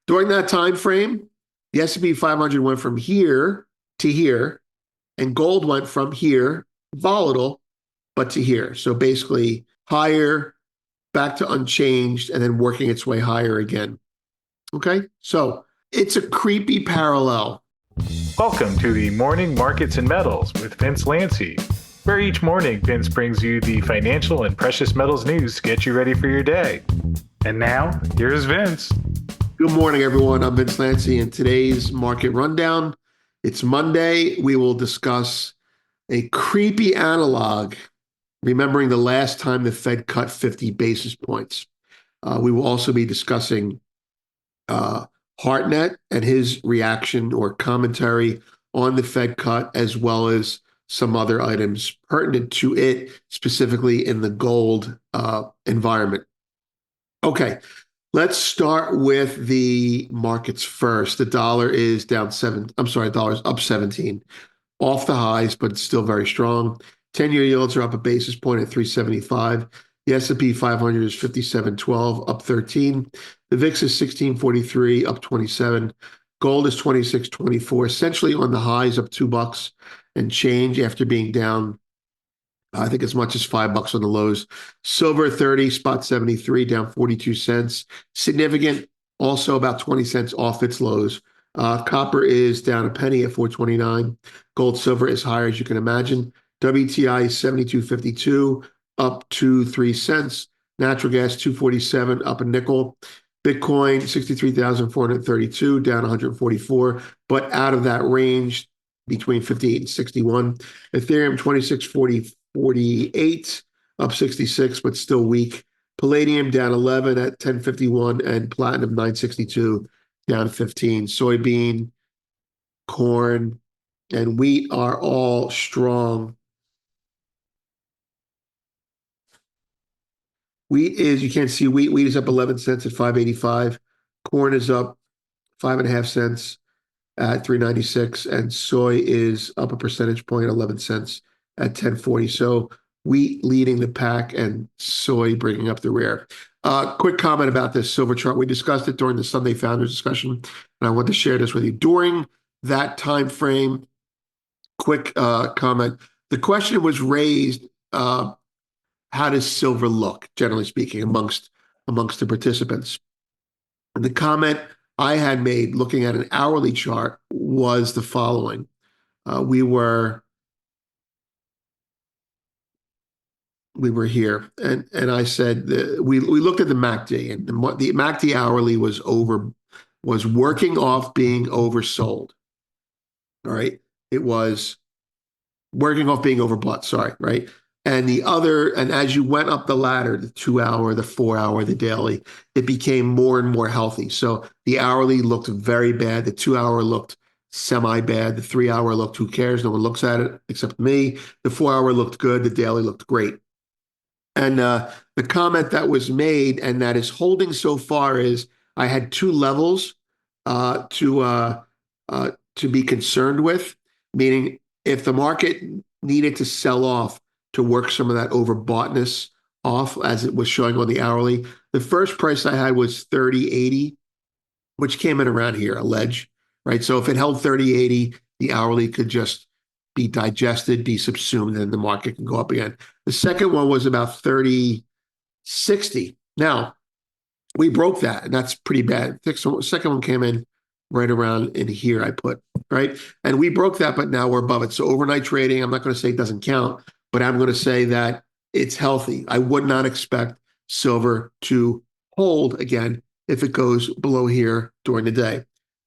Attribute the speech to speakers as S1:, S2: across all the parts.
S1: During that time frame, the S&P 500 went from here to here, and gold went from here, volatile, but to here. So basically higher, back to unchanged, and then working its way higher again. Okay, so it's a creepy parallel.
S2: Welcome to the Morning Markets and Metals with Vince Lanci, where each morning Vince brings you the financial and precious metals news to get you ready for your day. And now, here's Vince.
S1: Good morning, everyone. I'm Vince Lanci, and today's market rundown. It's Monday. We will discuss a creepy analog, remembering the last time the Fed cut 50 basis points. We will also be discussing Hartnett and his reaction or commentary on the Fed cut, as well as some other items pertinent to it, specifically in the gold environment. Okay, let's start with the markets first. The dollar is down dollar's up 17, off the highs, but still very strong. 10-year yields are up a basis point at 375. The S&P 500 is 57.12, up 13. The VIX is 1643, up 27. Gold is 26.24, essentially on the highs, up $2 and change after being down, I think, as much as $5 on the lows. Silver 30, spot 73, down 42 cents. Significant, also about 20 cents off its lows. Copper is down a penny at 429. Gold, silver is higher, as you can imagine. WTI is 72.52, up 3 cents. Natural gas 247, up a nickel. Bitcoin 63,432, down 144, but out of that range between 58 and 61. Ethereum 26.48, up 66, but still weak. Palladium down 11 at 1051, and platinum 962, down 15. Soybean, corn, and wheat are all strong. Wheat is, you can't see wheat. Wheat is up 11 cents at 585. Corn is up 5.5 cents at 396. And soy is up a percentage point, 11 cents at 1040. So wheat leading the pack and soy bringing up the rear. Quick comment about this silver chart. We discussed it during the Sunday Founders discussion, and I want to share this with you. During that time frame, quick comment. The question was raised, how does silver look, generally speaking, amongst the participants? And the comment I had made looking at an hourly chart was the following. We were here, and I said we looked at the MACD, and the MACD hourly was working off being oversold. All right, it was working off being overbought. Sorry, right. And as you went up the ladder, the 2 hour, the 4 hour, the daily, it became more and more healthy. So the hourly looked very bad. The 2 hour looked semi-bad. The 3 hour looked, who cares? No one looks at it except me. The 4 hour looked good. The daily looked great. And the comment that was made and that is holding so far is I had two levels to be concerned with, meaning if the market needed to sell off to work some of that overboughtness off, as it was showing on the hourly. The first price I had was 30.80, which came in around here, a ledge, right? So if it held 30.80, the hourly could just be digested, be subsumed, and the market can go up again. The second one was about 30.60. Now, we broke that, and that's pretty bad. The second one came in right around in here, I put, right? And we broke that, but now we're above it. So overnight trading, I'm not going to say it doesn't count, but I'm going to say that it's healthy. I would not expect silver to hold again if it goes below here during the day.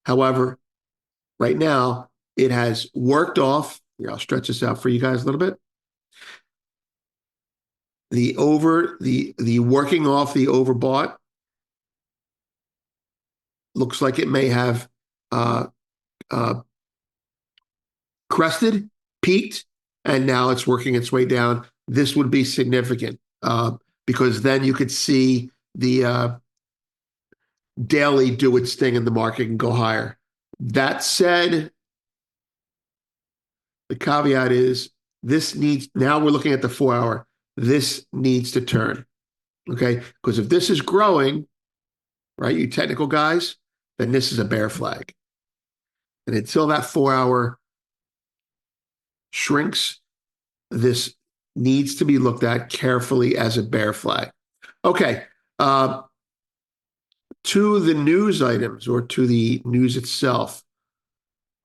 S1: However, right now, it has worked off. Here, I'll stretch this out for you guys a little bit. The working off the overbought looks like it may have crested, peaked, and now it's working its way down. This would be significant because then you could see the daily do its thing in the market and go higher. That said, the caveat is now we're looking at the 4 hour. This needs to turn, okay? Because if this is growing, right, you technical guys, then this is a bear flag. And until that 4 hour shrinks, this needs to be looked at carefully as a bear flag. Okay. Uh, to the news items or to the news itself.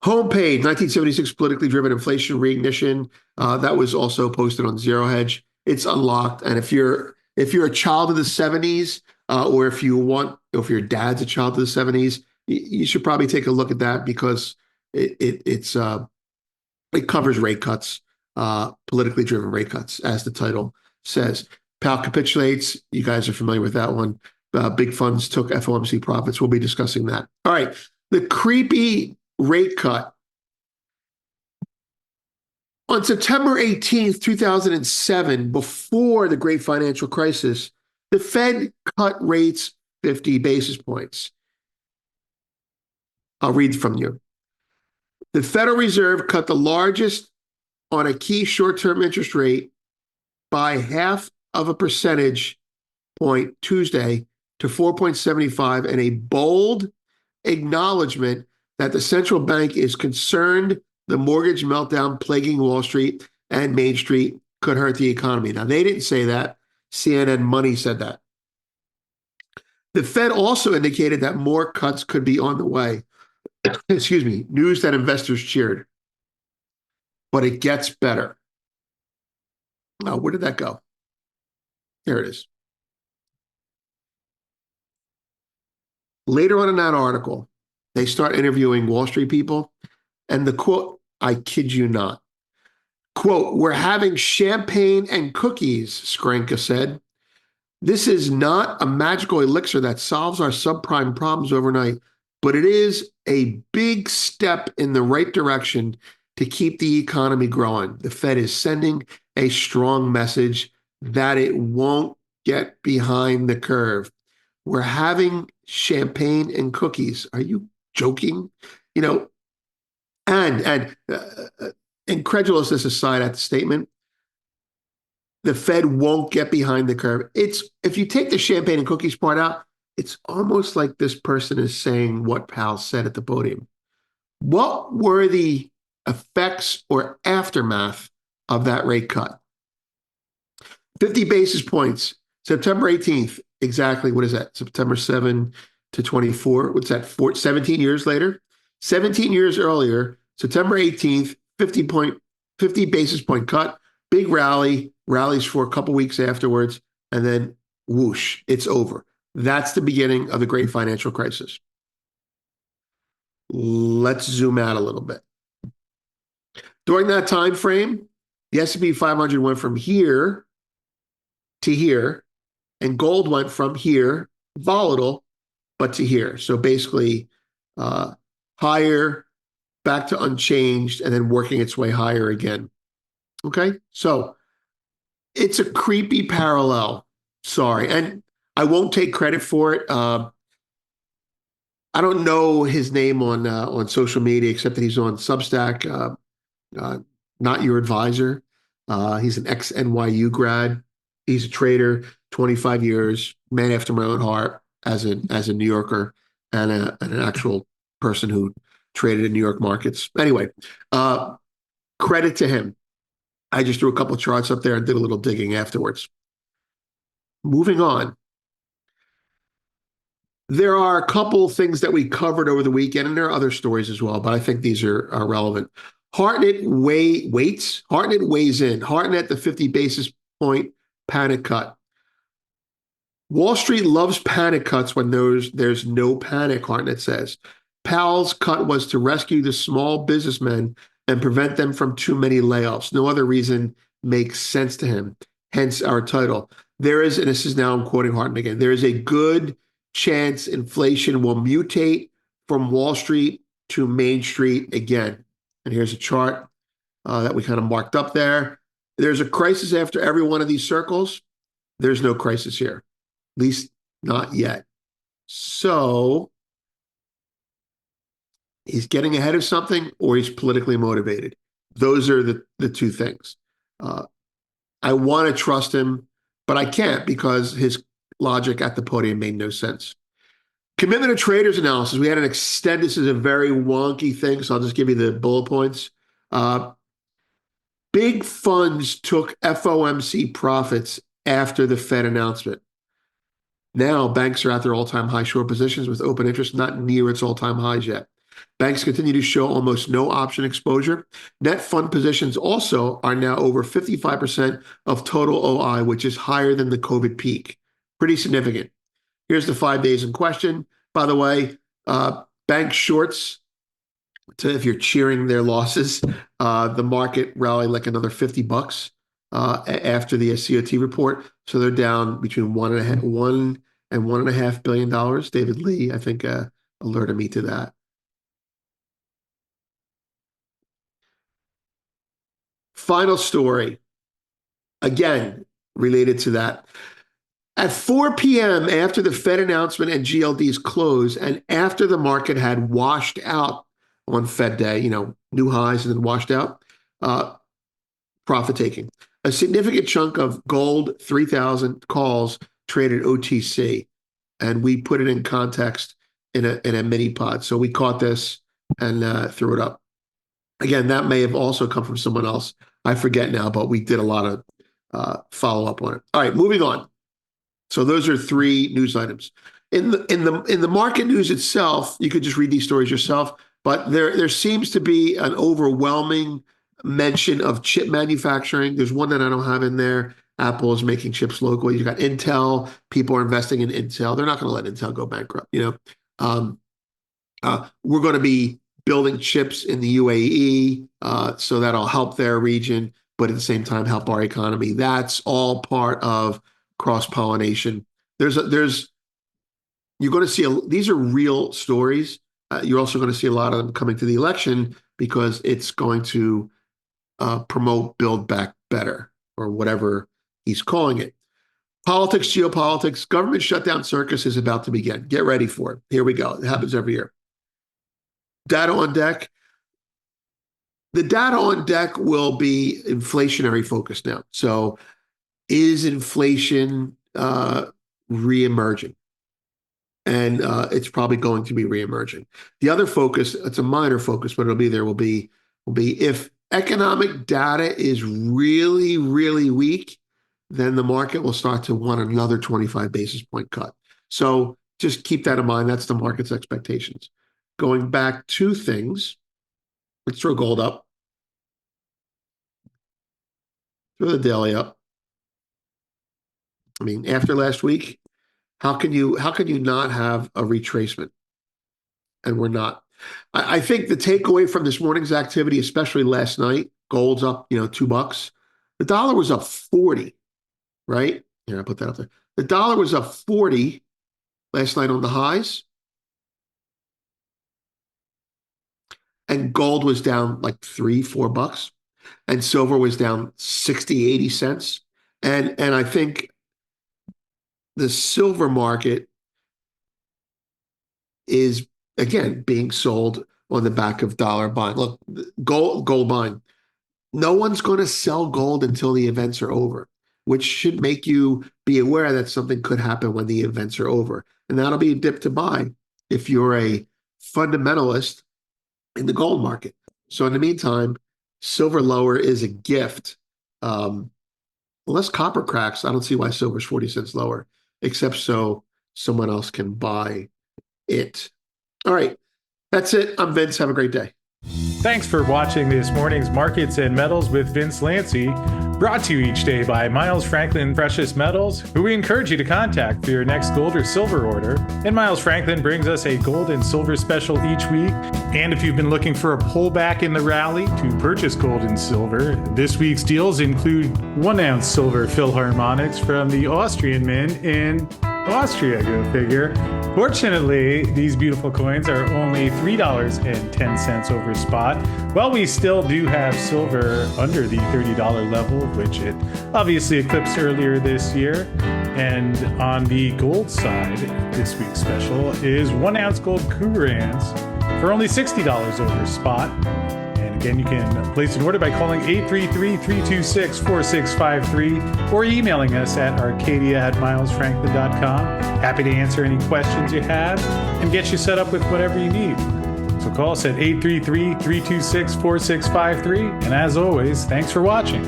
S1: Homepage, 1976 politically driven inflation reignition. That was also posted on Zero Hedge. It's unlocked, and if you're a child of the 70s, or if your dad's a child of the 70s, you should probably take a look at that because it covers rate cuts, politically driven rate cuts, as the title says. Powell capitulates. You guys are familiar with that one. Big funds took FOMC profits. We'll be discussing that. All right. The creepy rate cut. On September 18th, 2007, before the great financial crisis, the Fed cut rates 50 basis points. I'll read from you. The Federal Reserve cut the largest on a key short-term interest rate by 0.5 percentage point Tuesday to 4.75, and a bold acknowledgement that the central bank is concerned the mortgage meltdown plaguing Wall Street and Main Street could hurt the economy. Now, they didn't say that. CNN Money said that. The Fed also indicated that more cuts could be on the way. Excuse me, news that investors cheered. But it gets better. Now, where did that go? There it is. Later on in that article, they start interviewing Wall Street people, and the quote, I kid you not, quote, "We're having champagne and cookies," Skranka said. "This is not a magical elixir that solves our subprime problems overnight, but it is a big step in the right direction to keep the economy growing. The Fed is sending a strong message that it won't get behind the curve. We're having champagne and cookies. Are you joking?" You know, and incredulousness aside at the statement, the Fed won't get behind the curve. It's if you take the champagne and cookies part out, it's almost like this person is saying what Powell said at the podium. What were the effects or aftermath of that rate cut? 50 basis points, September 18th, exactly. What is that? September 7 to 24. What's that? 17 years later? 17 years earlier, September 18th, 50 basis point cut, big rally, rallies for a couple weeks afterwards, and then whoosh, it's over. That's the beginning of the great financial crisis. Let's zoom out a little bit. During that time frame, the S&P 500 went from here to here, and gold went from here, volatile, but to here. So basically, higher, back to unchanged, and then working its way higher again. Okay, so it's a creepy parallel. Sorry, and I won't take credit for it. I don't know his name on social media except that he's on Substack. Not Your Advisor. He's an ex-NYU grad. He's a trader, 25 years, man after my own heart as a New Yorker and an actual person who traded in New York markets. Anyway, credit to him. I just threw a couple of charts up there and did a little digging afterwards. Moving on. There are a couple things that we covered over the weekend, and there are other stories as well, but I think these are relevant. Hartnett weighs in. Hartnett, the 50 basis point panic cut. Wall Street loves panic cuts when there's no panic, Hartnett says. Powell's cut was to rescue the small businessmen and prevent them from too many layoffs. No other reason makes sense to him. Hence our title. There is, and this is now I'm quoting Hartnett again, there is a good chance inflation will mutate from Wall Street to Main Street again. And here's a chart that we kind of marked up there. There's a crisis after every one of these circles. There's no crisis here, at least not yet. So he's getting ahead of something or he's politically motivated. Those are the two things. I want to trust him, but I can't because his logic at the podium made no sense. Commitment of traders analysis. We had an extended, this is a very wonky thing, so I'll just give you the bullet points. Big funds took FOMC profits after the Fed announcement. Now, banks are at their all-time high short positions with open interest not near its all-time highs yet. Banks continue to show almost no option exposure. Net fund positions also are now over 55% of total OI, which is higher than the COVID peak. Pretty significant. Here's the 5 days in question. By the way, bank shorts, if you're cheering their losses, the market rallied like another $50 after the COT report. So they're down between $1 and $1.5 billion. David Lee, I think, alerted me to that. Final story, again, related to that. At 4 p.m., after the Fed announcement and GLDs closed, and after the market had washed out on Fed day, new highs and then washed out, profit taking. A significant chunk of gold 3,000 calls traded OTC, and we put it in context in a mini pod. So we caught this and threw it up. Again, that may have also come from someone else. I forget now, but we did a lot of follow up on it. All right, moving on. So those are 3 news items. In the market news itself, you could just read these stories yourself, but there seems to be an overwhelming mention of chip manufacturing. There's one that I don't have in there. Apple is making chips locally. You got Intel. People are investing in Intel. They're not going to let Intel go bankrupt. We're going to be building chips in the UAE, so that'll help their region, but at the same time help our economy. That's all part of cross-pollination. You're going to see these are real stories. You're also going to see a lot of them coming to the election because it's going to promote Build Back Better, or whatever he's calling it. Politics, geopolitics, government shutdown circus is about to begin. Get ready for it. Here we go. It happens every year. Data on deck. The data on deck will be inflationary focused now. So is inflation reemerging? And it's probably going to be reemerging. The other focus, it's a minor focus, but will be if economic data is really, really weak, then the market will start to want another 25 basis point cut. So just keep that in mind. That's the market's expectations. Going back to things, let's throw gold up. Throw the daily up. I mean, after last week, how can you not have a retracement? And we're not. I think the takeaway from this morning's activity, especially last night, gold's up, $2. The dollar was up 40, right? Here, I put that up there. The dollar was up 40 last night on the highs. And gold was down like $3-4. And silver was down 60, 80 cents. And I think the silver market is, again, being sold on the back of dollar buying. Look, gold buying. No one's going to sell gold until the events are over, which should make you be aware that something could happen when the events are over. And that'll be a dip to buy if you're a fundamentalist in the gold market. So in the meantime, silver lower is a gift. Unless copper cracks, I don't see why silver's 40 cents lower, except so someone else can buy it. All right, that's it. I'm Vince. Have a great day.
S2: Thanks for watching this morning's Markets and Metals with Vince Lanci, brought to you each day by Miles Franklin Precious Metals, who we encourage you to contact for your next gold or silver order. And Miles Franklin brings us a gold and silver special each week. And if you've been looking for a pullback in the rally to purchase gold and silver, this week's deals include 1-ounce silver Philharmonics from the Austrian Mint in Austria, go figure. Fortunately, these beautiful coins are only $3.10 over spot, while we still do have silver under the $30 level, which it obviously eclipsed earlier this year. And on the gold side, this week's special is 1-ounce gold Cougarans for only $60 over spot. Again, you can place an order by calling 833-326-4653 or emailing us at arcadia@milesfranklin.com. Happy to answer any questions you have. and get you set up with whatever you need. So call us at 833-326-4653. And as always, thanks for watching.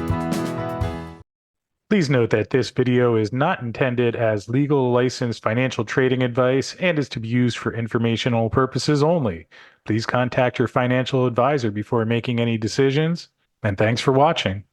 S2: Please note that this video is not intended as legal licensed financial trading advice and is to be used for informational purposes only. Please contact your financial advisor before making any decisions, and thanks for watching.